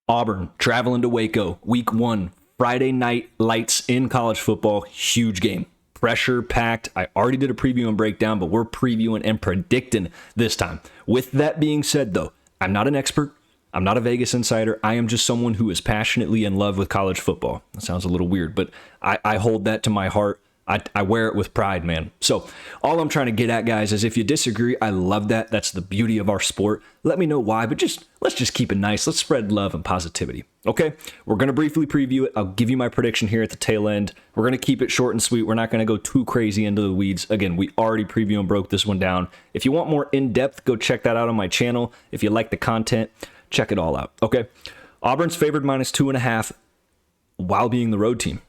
Auburn traveling to Waco, week 1, Friday night lights in college football, huge game. Pressure packed. I already did a preview and breakdown, but we're previewing and predicting this time. With that being said, though, I'm not an expert. I'm not a Vegas insider. I am just someone who is passionately in love with college football. That sounds a little weird, but I hold that to my heart. I wear it with pride, man. So all I'm trying to get at, guys, is if you disagree, I love that. That's the beauty of our sport. Let me know why, but let's just keep it nice. Let's spread love and positivity. Okay, we're going to briefly preview it. I'll give you my prediction here at the tail end. We're going to keep it short and sweet. We're not going to go too crazy into the weeds. Again, we already previewed and broke this one down. If you want more in-depth, go check that out on my channel. If you like the content, check it all out. Okay, Auburn's favored -2.5 while being the road team.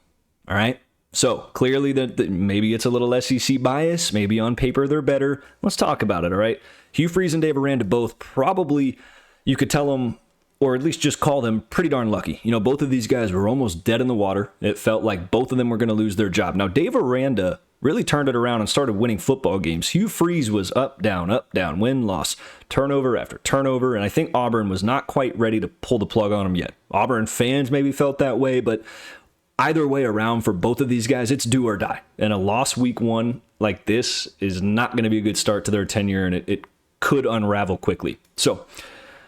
All right. So clearly that maybe it's a little SEC bias. Maybe on paper they're better. Let's talk about it, all right? Hugh Freeze and Dave Aranda both probably, you could tell them, or at least just call them pretty darn lucky. You know, both of these guys were almost dead in the water. It felt like both of them were going to lose their job. Now, Dave Aranda really turned it around and started winning football games. Hugh Freeze was up, down, win, loss, turnover after turnover, and I think Auburn was not quite ready to pull the plug on him yet. Auburn fans maybe felt that way, but either way around for both of these guys, it's do or die. And a loss week 1 like this is not going to be a good start to their tenure, and it could unravel quickly. So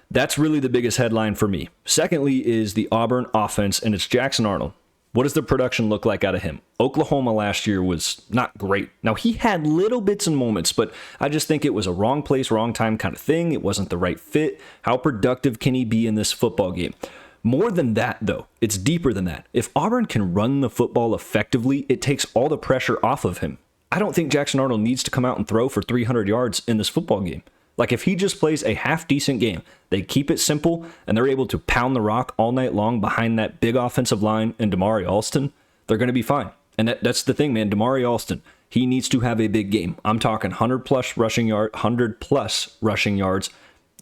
that's really the biggest headline for me. Secondly is the Auburn offense, and it's Jackson Arnold. What does the production look like out of him? Oklahoma last year was not great. Now, he had little bits and moments, but I just think it was a wrong place, wrong time kind of thing. It wasn't the right fit. How productive can he be in this football game? More than that, though, it's deeper than that. If Auburn can run the football effectively, it takes all the pressure off of him. I don't think Jackson Arnold needs to come out and throw for 300 yards in this football game. Like, if he just plays a half-decent game, they keep it simple, and they're able to pound the rock all night long behind that big offensive line and Damari Alston, they're going to be fine. And that's the thing, man. Damari Alston, he needs to have a big game. I'm talking 100-plus rushing yards,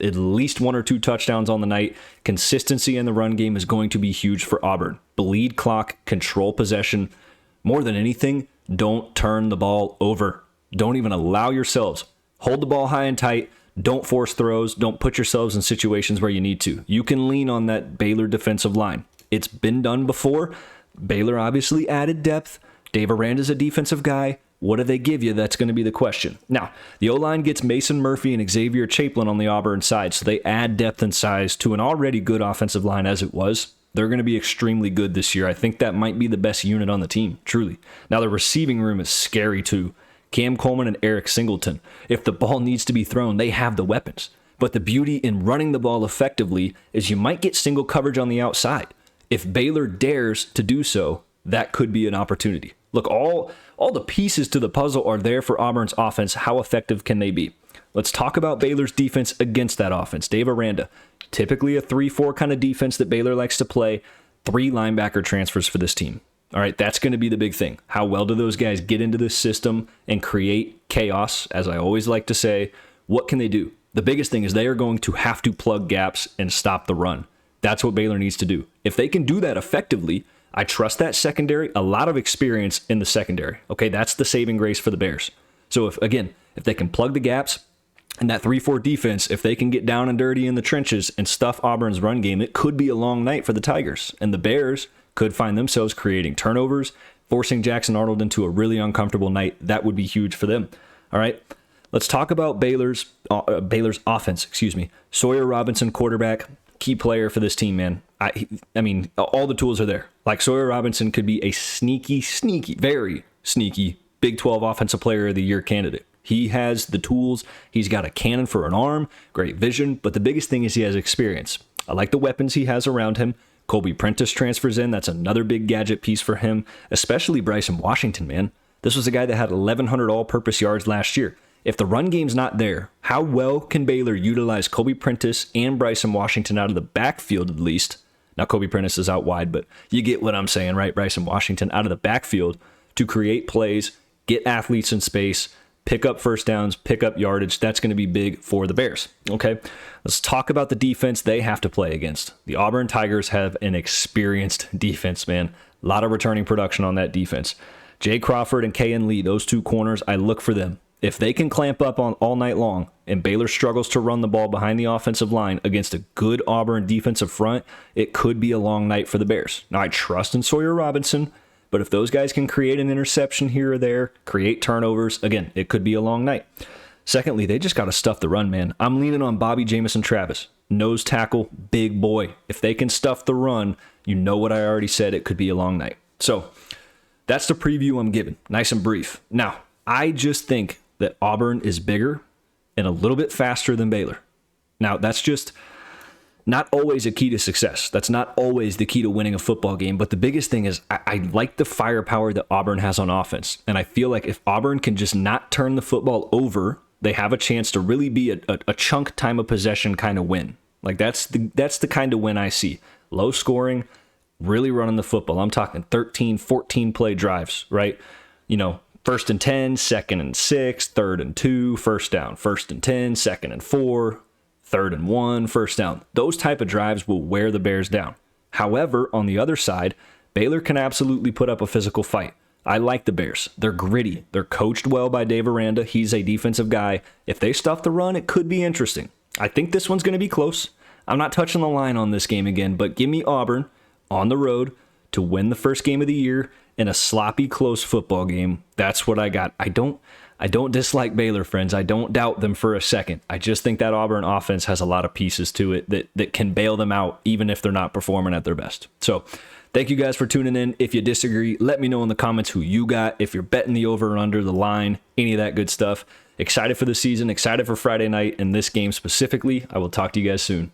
at least 1 or 2 touchdowns on the night. Consistency in the run game is going to be huge for Auburn. Bleed clock, control possession. More than anything, don't turn the ball over. Don't even allow yourselves. Hold the ball high and tight. Don't force throws. Don't put yourselves in situations where you need to. You can lean on that Baylor defensive line. It's been done before. Baylor obviously added depth. Dave Aranda's a defensive guy. What do they give you? That's going to be the question. Now, the O-line gets Mason Murphy and Xavier Chaplin on the Auburn side, so they add depth and size to an already good offensive line as it was. They're going to be extremely good this year. I think that might be the best unit on the team, truly. Now, the receiving room is scary too. Cam Coleman and Eric Singleton. If the ball needs to be thrown, they have the weapons. But the beauty in running the ball effectively is you might get single coverage on the outside. If Baylor dares to do so, that could be an opportunity. Look, all the pieces to the puzzle are there for Auburn's offense. How effective can they be? Let's talk about Baylor's defense against that offense. Dave Aranda, typically a 3-4 kind of defense that Baylor likes to play. 3 linebacker transfers for this team. All right, that's going to be the big thing. How well do those guys get into this system and create chaos? As I always like to say, what can they do? The biggest thing is they are going to have to plug gaps and stop the run. That's what Baylor needs to do. If they can do that effectively, I trust that secondary, a lot of experience in the secondary. Okay, that's the saving grace for the Bears. So if they can plug the gaps and that 3-4 defense, if they can get down and dirty in the trenches and stuff Auburn's run game, it could be a long night for the Tigers. And the Bears could find themselves creating turnovers, forcing Jackson Arnold into a really uncomfortable night. That would be huge for them. All right, let's talk about Baylor's offense. Sawyer Robinson, quarterback, key player for this team, man. I mean, all the tools are there. Like, Sawyer Robinson could be a sneaky, very sneaky Big 12 Offensive Player of the Year candidate. He has the tools. He's got a cannon for an arm, great vision, but the biggest thing is he has experience. I like the weapons he has around him. Kobe Prentice transfers in. That's another big gadget piece for him, especially Bryson Washington, man. This was a guy that had 1,100 all-purpose yards last year. If the run game's not there, how well can Baylor utilize Kobe Prentice and Bryson Washington out of the backfield at least? Now, Kobe Prentice is out wide, but you get what I'm saying, right? Bryson Washington out of the backfield to create plays, get athletes in space, pick up first downs, pick up yardage. That's going to be big for the Bears. Okay, let's talk about the defense they have to play against. The Auburn Tigers have an experienced defense, man. A lot of returning production on that defense. Jay Crawford and K.N. Lee, those 2 corners, I look for them. If they can clamp up on all night long and Baylor struggles to run the ball behind the offensive line against a good Auburn defensive front, it could be a long night for the Bears. Now, I trust in Sawyer Robinson, but if those guys can create an interception here or there, create turnovers, again, it could be a long night. Secondly, they just got to stuff the run, man. I'm leaning on Bobby Jamison Travis. Nose tackle, big boy. If they can stuff the run, you know what I already said, it could be a long night. So that's the preview I'm giving. Nice and brief. Now, I just think that Auburn is bigger and a little bit faster than Baylor. Now, that's just not always a key to success. That's not always the key to winning a football game. But the biggest thing is I like the firepower that Auburn has on offense. And I feel like if Auburn can just not turn the football over, they have a chance to really be a chunk time of possession kind of win. Like that's the kind of win I see. Low scoring, really running the football. I'm talking 13, 14 play drives, right? You know, 1st and 10, 2nd and 6, 3rd and 2, first down, 1st and 10, 2nd and 4, 3rd and 1, first down. Those type of drives will wear the Bears down. However, on the other side, Baylor can absolutely put up a physical fight. I like the Bears. They're gritty. They're coached well by Dave Aranda. He's a defensive guy. If they stuff the run, it could be interesting. I think this one's going to be close. I'm not touching the line on this game again, but give me Auburn on the road to win the first game of the year in a sloppy, close football game. That's what I got. I don't dislike Baylor, friends. I don't doubt them for a second. I just think that Auburn offense has a lot of pieces to it that can bail them out, even if they're not performing at their best. So thank you guys for tuning in. If you disagree, let me know in the comments who you got, if you're betting the over or under, the line, any of that good stuff. Excited for the season, excited for Friday night and this game specifically. I will talk to you guys soon.